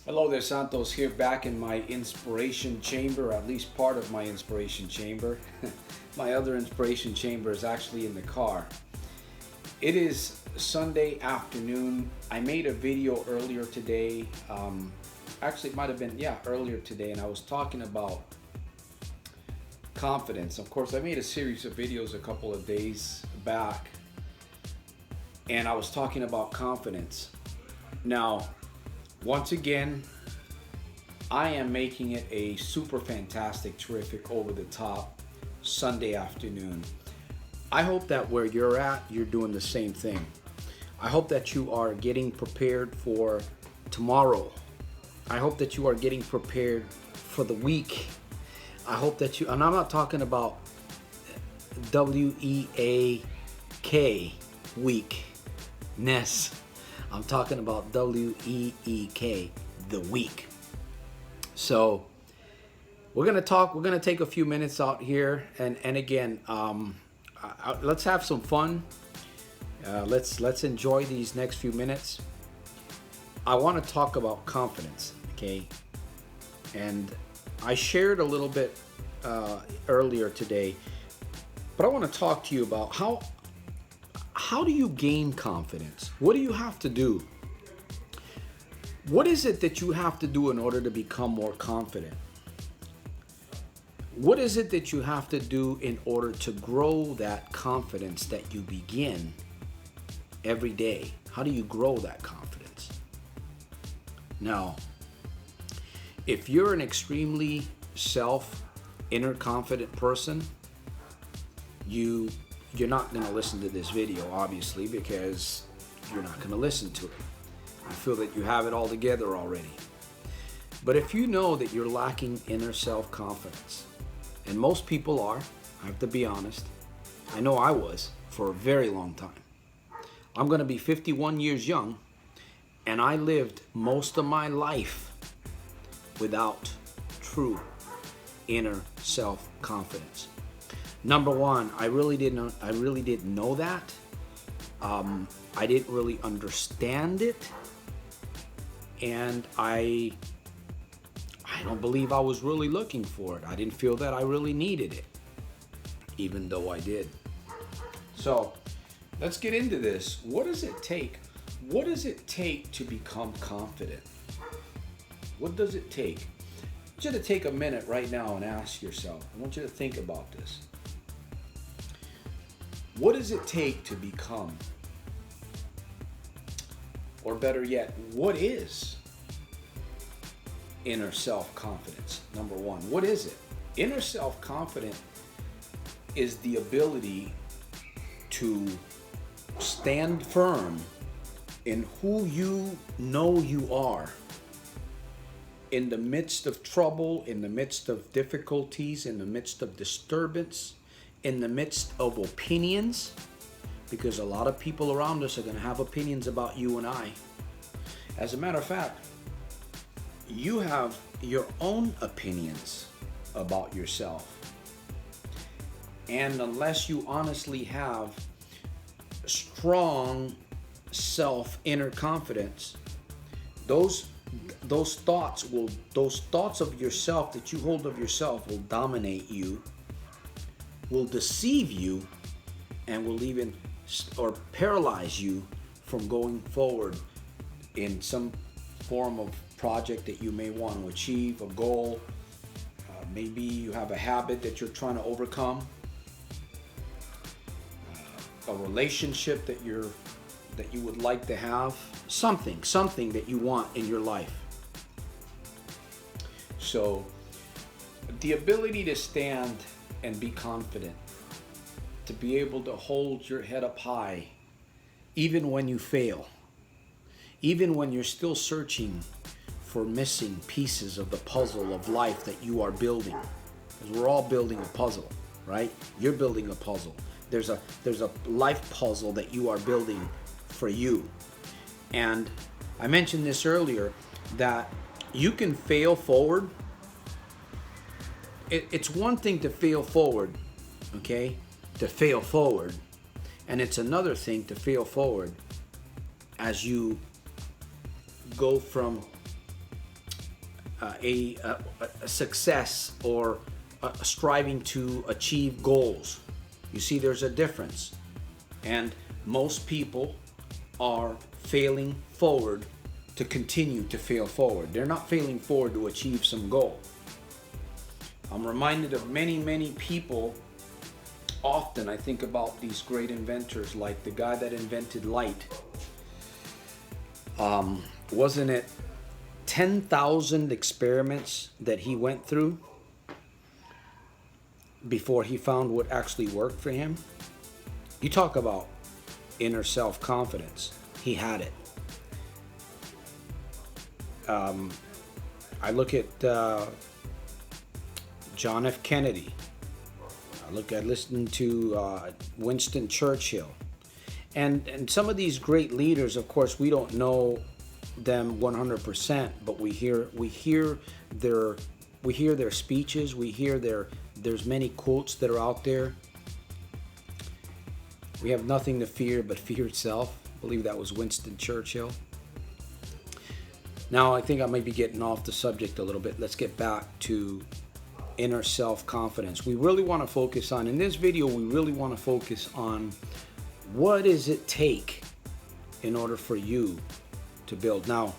Hello there, Santos here, back in my inspiration chamber, at least part of my inspiration chamber. My other inspiration chamber is actually in the car. It is Sunday afternoon. I made a video earlier today. Actually, it might have been, earlier today, and I was talking about confidence. Of course, I made a series of videos a couple of days back, and I was talking about confidence. Now, once again, I am making it a super fantastic, terrific, over the top Sunday afternoon. I hope that where you're at, you're doing the same thing. I hope that you are getting prepared for tomorrow. I hope that you are getting prepared for the week. I hope that you, and I'm not talking about W-E-A-K, weakness. I'm talking about W-E-E-K, the week. So we're gonna take a few minutes out here, and again, let's have some fun. Let's enjoy these next few minutes. I want to talk about confidence, okay? And I shared a little bit earlier today, but I want to talk to you about how do you gain confidence? What do you have to do? What is it that you have to do in order to become more confident? What is it that you have to do in order to grow that confidence that you begin every day? How do you grow that confidence? Now, if you're an extremely inner confident person, you're not going to listen to this video, obviously, because you're not going to listen to it. I feel that you have it all together already. But if you know that you're lacking inner self-confidence, and most people are, I have to be honest, I know I was for a very long time. I'm going to be 51 years young, and I lived most of my life without true inner self-confidence. Number one, I really didn't know that. I didn't really understand it, and I don't believe I was really looking for it. I didn't feel that I really needed it, even though I did. So let's get into this. What does it take? What does it take to become confident? What does it take? I want you to take a minute right now and ask yourself. I want you to think about this. What does it take to become, or better yet, what is inner self-confidence? Number one, what is it? Inner self-confidence is the ability to stand firm in who you know you are in the midst of trouble, in the midst of difficulties, in the midst of disturbance, in the midst of opinions, because a lot of people around us are going to have opinions about you and I. As a matter of fact, you have your own opinions about yourself. And unless you honestly have strong inner confidence, those thoughts of yourself that you hold of yourself will dominate you, will deceive you, and will even or paralyze you from going forward in some form of project that you may want to achieve, a goal. Maybe you have a habit that you're trying to overcome, a relationship that you would like to have, something that you want in your life. So the ability to stand and be confident, to be able to hold your head up high, even when you fail, even when you're still searching for missing pieces of the puzzle of life that you are building. Because we're all building a puzzle, right? You're building a puzzle. There's a life puzzle that you are building for you. And I mentioned this earlier, that you can fail forward. It's one thing to fail forward, okay? To fail forward. And it's another thing to fail forward as you go from a success or striving to achieve goals. You see, there's a difference. And most people are failing forward to continue to fail forward. They're not failing forward to achieve some goal. I'm reminded of many, many people. Often I think about these great inventors, like the guy that invented light. Wasn't it 10,000 experiments that he went through before he found what actually worked for him? You talk about inner self-confidence. He had it. I look at John F. Kennedy. I listen to Winston Churchill. And some of these great leaders, of course, we don't know them 100%, but we hear their speeches, there's many quotes that are out there. We have nothing to fear but fear itself. I believe that was Winston Churchill. Now, I think I might be getting off the subject a little bit. Let's get back to inner self-confidence. We really want to focus on, in this video, we really want to focus on what does it take in order for you to build. Now,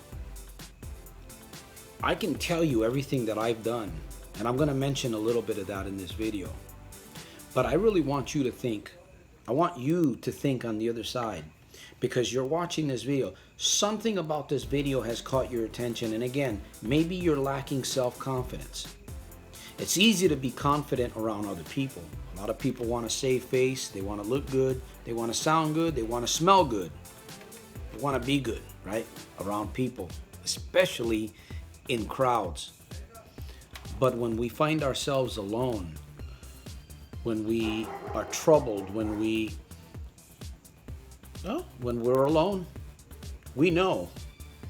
I can tell you everything that I've done, and I'm going to mention a little bit of that in this video. But I really want you to think. I want you to think on the other side, because you're watching this video. Something about this video has caught your attention, and again, maybe you're lacking self-confidence. It's easy to be confident around other people. A lot of people want to save face, they want to look good, they want to sound good, they want to smell good. They want to be good, right? Around people, especially in crowds. But when we find ourselves alone, when we are troubled, when we're alone, we know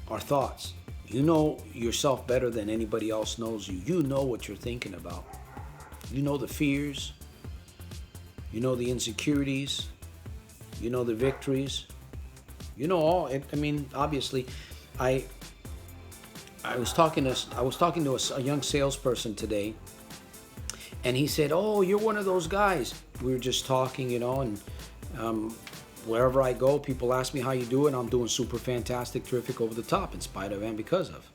our thoughts. You know yourself better than anybody else knows you. You know what you're thinking about. You know the fears. You know the insecurities. You know the victories. You know all. I mean, obviously, I was talking to a young salesperson today, and he said, "Oh, you're one of those guys." We were just talking, and wherever I go, people ask me how you do it. I'm doing super fantastic, terrific, over the top, in spite of and because of.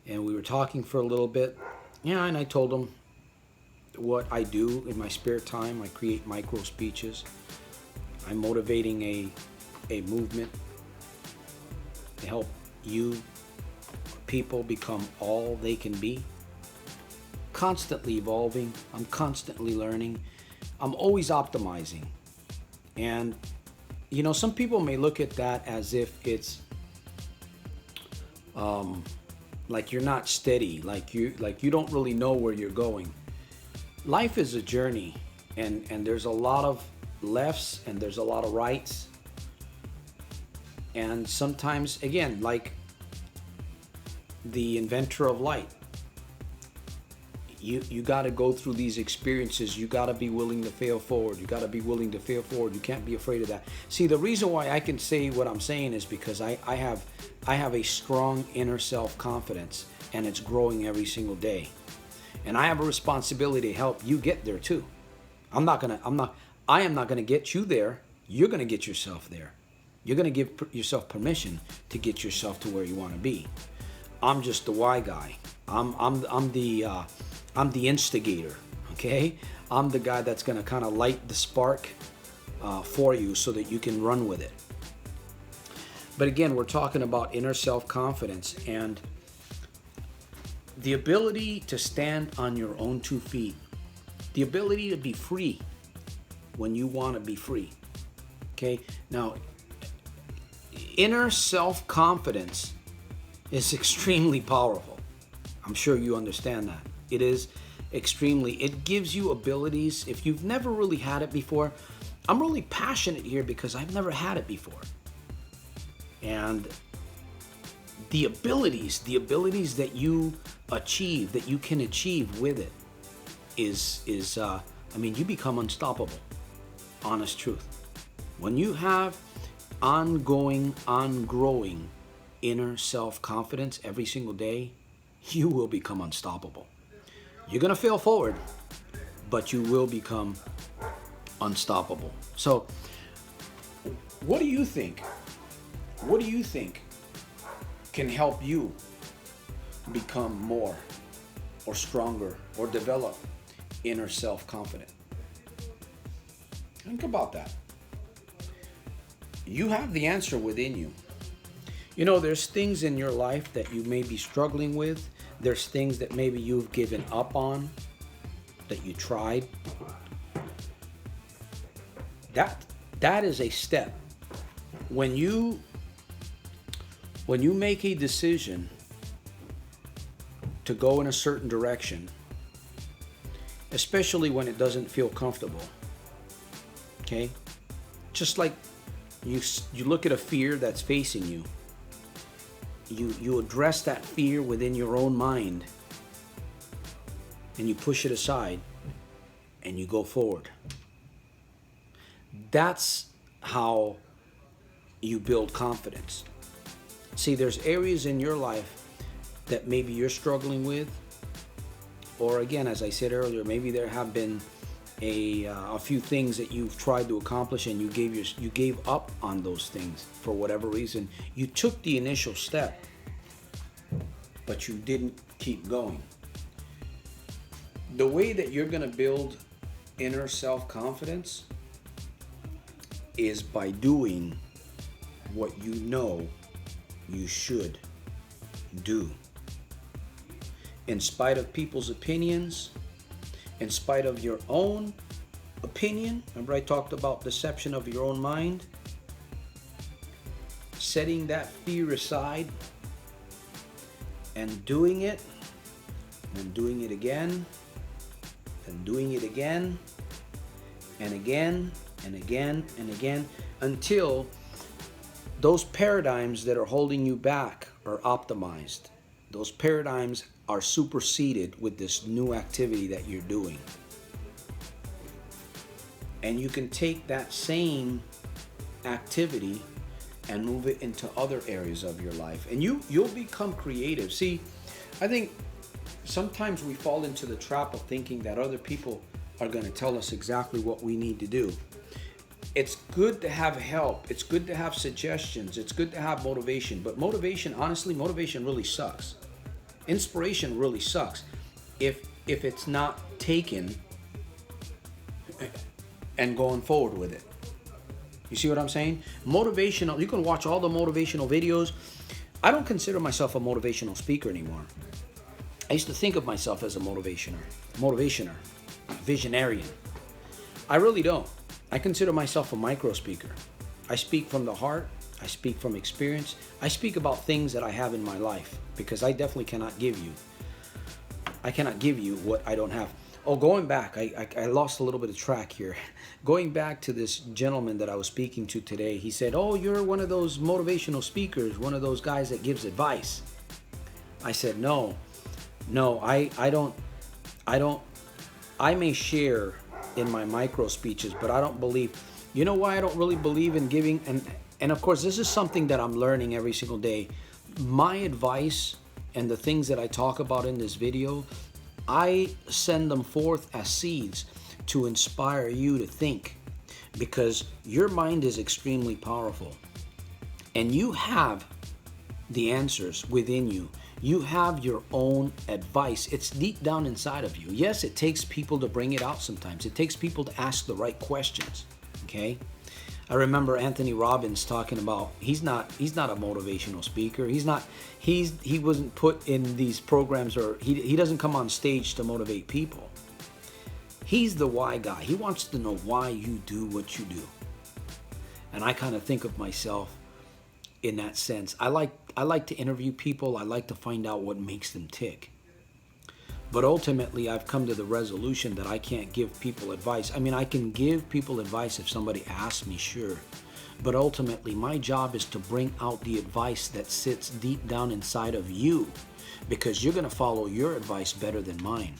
And we were talking for a little bit. Yeah, and I told him what I do in my spare time. I create micro speeches. I'm motivating a movement to help you people become all they can be. Constantly evolving. I'm constantly learning. I'm always optimizing. And, some people may look at that as if it's like you're not steady, like you don't really know where you're going. Life is a journey, and there's a lot of lefts and there's a lot of rights. And sometimes, again, like the inventor of light, you got to go through these experiences. You got to be willing to fail forward. You got to be willing to fail forward. You can't be afraid of that. See, the reason why I can say what I'm saying is because I have a strong inner self-confidence, and it's growing every single day. And I have a responsibility to help you get there too. I am not gonna get you there. You're gonna get yourself there. You're gonna give yourself permission to get yourself to where you want to be. I'm just the why guy. I'm the instigator, okay? I'm the guy that's going to kind of light the spark for you so that you can run with it. But again, we're talking about inner self-confidence and the ability to stand on your own 2 feet, the ability to be free when you want to be free, okay? Now, inner self-confidence is extremely powerful. I'm sure you understand that. It is extremely. It gives you abilities. If you've never really had it before, I'm really passionate here because I've never had it before. And the abilities that you achieve, that you can achieve with it is you become unstoppable. Honest truth. When you have ongoing, ongrowing inner self-confidence every single day, you will become unstoppable. You're going to fail forward, but you will become unstoppable. So, what do you think? What do you think can help you become more or stronger or develop inner self-confidence? Think about that. You have the answer within you. You know, there's things in your life that you may be struggling with. There's things that maybe you've given up on, that you tried. That is a step. When you make a decision to go in a certain direction, especially when it doesn't feel comfortable, okay? Just like you look at a fear that's facing you. You address that fear within your own mind, and you push it aside, and you go forward. That's how you build confidence. See, there's areas in your life that maybe you're struggling with, or again, as I said earlier, maybe there have been a few things that you've tried to accomplish and you gave up on those things for whatever reason. You took the initial step, but you didn't keep going. The way that you're going to build inner self-confidence is by doing what you know you should do. In spite of people's opinions, in spite of your own opinion. Remember I talked about deception of your own mind? Setting that fear aside and doing it, and doing it again, and doing it again, and again, and again, and again, until those paradigms that are holding you back are optimized. Those paradigms are superseded with this new activity that you're doing. And you can take that same activity and move it into other areas of your life. And you'll become creative. See, I think sometimes we fall into the trap of thinking that other people are going to tell us exactly what we need to do. It's good to have help. It's good to have suggestions. It's good to have motivation. But motivation, honestly, motivation really sucks. Inspiration really sucks if it's not taken and going forward with it. You see what I'm saying? Motivational, you can watch all the motivational videos. I don't consider myself a motivational speaker anymore. I used to think of myself as a motivationer, visionarian. I really don't. I consider myself a micro speaker. I speak from the heart. I speak from experience. I speak about things that I have in my life, because I definitely cannot give you. I cannot give you what I don't have. Oh, going back, I lost a little bit of track here. Going back to this gentleman that I was speaking to today, he said, "Oh, you're one of those motivational speakers, one of those guys that gives advice." I said, No, I don't. I may share in my micro speeches, but I don't believe. You know why I don't really believe in giving? And of course, this is something that I'm learning every single day. My advice and the things that I talk about in this video, I send them forth as seeds to inspire you to think, because your mind is extremely powerful and you have the answers within you. You have your own advice. It's deep down inside of you. Yes, it takes people to bring it out sometimes. It takes people to ask the right questions, okay? I remember Anthony Robbins talking about he's not a motivational speaker. He wasn't put in these programs, or he doesn't come on stage to motivate people. He's the why guy. He wants to know why you do what you do. And I kind of think of myself in that sense. I like to interview people. I like to find out what makes them tick. But ultimately, I've come to the resolution that I can't give people advice. I mean, I can give people advice if somebody asks me, sure. But ultimately, my job is to bring out the advice that sits deep down inside of you, because you're going to follow your advice better than mine.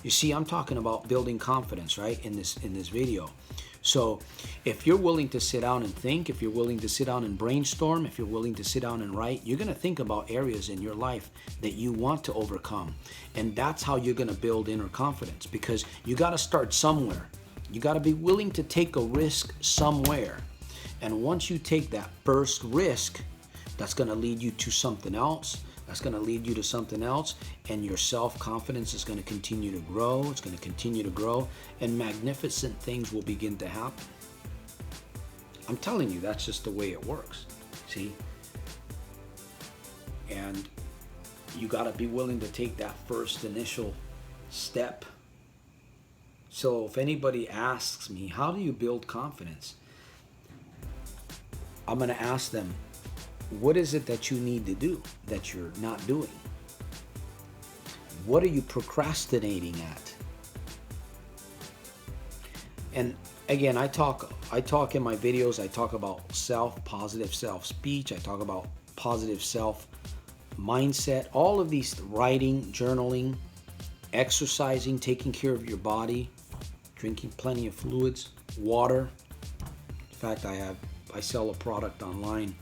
You see, I'm talking about building confidence, right, in this video. So if you're willing to sit down and think, if you're willing to sit down and brainstorm, if you're willing to sit down and write, you're going to think about areas in your life that you want to overcome. And that's how you're going to build inner confidence, because you got to start somewhere. You got to be willing to take a risk somewhere. And once you take that first risk, that's going to lead you to something else. That's going to lead you to something else, and your self-confidence is going to continue to grow. It's going to continue to grow, and magnificent things will begin to happen. I'm telling you, that's just the way it works. See? And you got to be willing to take that first initial step. So if anybody asks me, how do you build confidence? I'm going to ask them, what is it that you need to do that you're not doing? What are you procrastinating at? And again, I talk in my videos, I talk about positive self-speech, I talk about positive self-mindset, all of these: writing, journaling, exercising, taking care of your body, drinking plenty of fluids, water. In fact, I sell a product online.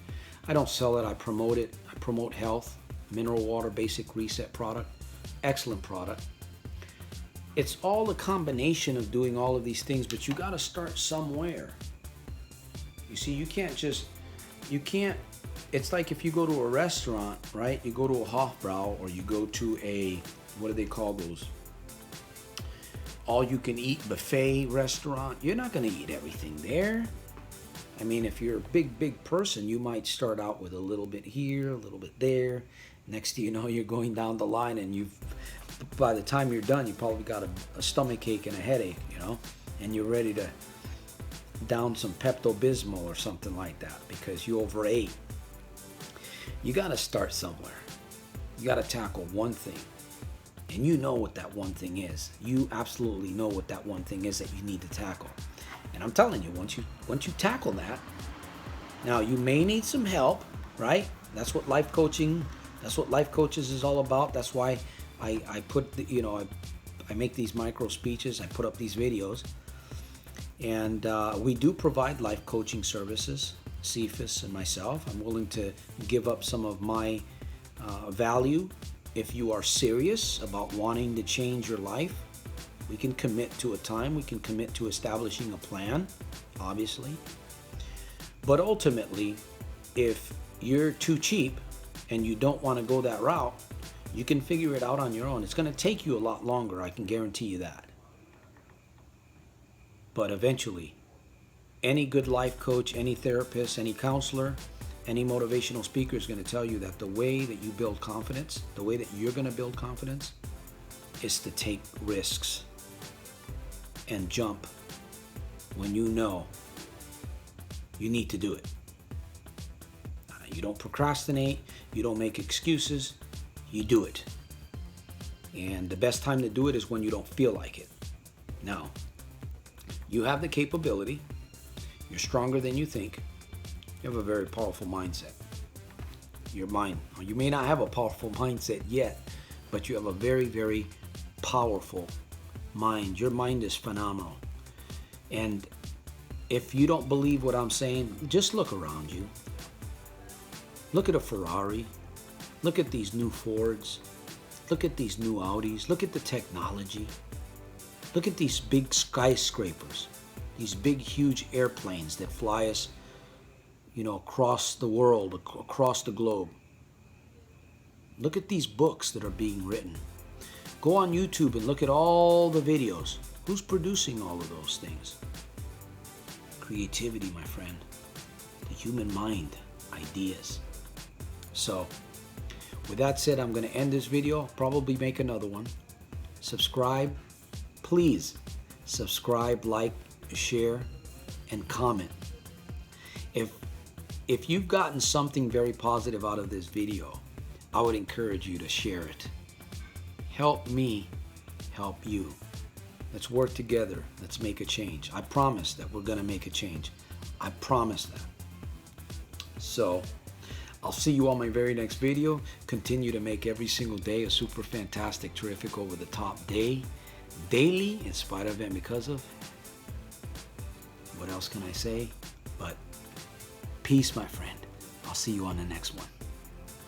I don't sell it, I promote it. I promote health, mineral water, basic reset product. Excellent product. It's all a combination of doing all of these things, but you got to start somewhere. You see, you can't, it's like if you go to a restaurant, right? You go to a Hofbrau, or you go to a, what do they call those? All-you-can-eat buffet restaurant. You're not going to eat everything there. I mean, if you're a big person, you might start out with a little bit here, a little bit there. Next thing you know, you're going down the line, and by the time you're done, you probably got a stomach ache and a headache, and you're ready to down some Pepto-Bismol or something like that because you overate. You got to start somewhere. You got to tackle one thing, and you know what that one thing is. You absolutely know what that one thing is that you need to tackle. And I'm telling you, once you tackle that, now you may need some help, right? That's what life coaching, that's what life coaches is all about. That's why I put, I make these micro speeches, I put up these videos, and we do provide life coaching services, Cephas and myself. I'm willing to give up some of my value if you are serious about wanting to change your life. We can commit to a time. We can commit to establishing a plan, obviously. But ultimately, if you're too cheap and you don't want to go that route, you can figure it out on your own. It's going to take you a lot longer, I can guarantee you that. But eventually, any good life coach, any therapist, any counselor, any motivational speaker is going to tell you that the way that you build confidence, the way that you're going to build confidence, is to take risks and jump when you know you need to do it. You don't procrastinate, you don't make excuses, you do it. And the best time to do it is when you don't feel like it. Now, you have the capability, you're stronger than you think, you have a very powerful mindset. Your mind, you may not have a powerful mindset yet, but you have a very, very powerful mind. Your mind is phenomenal. And if you don't believe what I'm saying, just look around you. Look at a Ferrari. Look at these new Fords. Look at these new Audis. Look at the technology. Look at these big skyscrapers. These big, huge airplanes that fly us, across the world, across the globe. Look at these books that are being written. Go on YouTube and look at all the videos. Who's producing all of those things? Creativity, my friend. The human mind. Ideas. So, with that said, I'm going to end this video. I'll probably make another one. Subscribe. Please subscribe, like, share, and comment. If you've gotten something very positive out of this video, I would encourage you to share it. Help me help you. Let's work together. Let's make a change. I promise that we're going to make a change. I promise that. So, I'll see you on my very next video. Continue to make every single day a super fantastic, terrific, over the top day. Daily, in spite of and because of. What else can I say? But peace, my friend. I'll see you on the next one.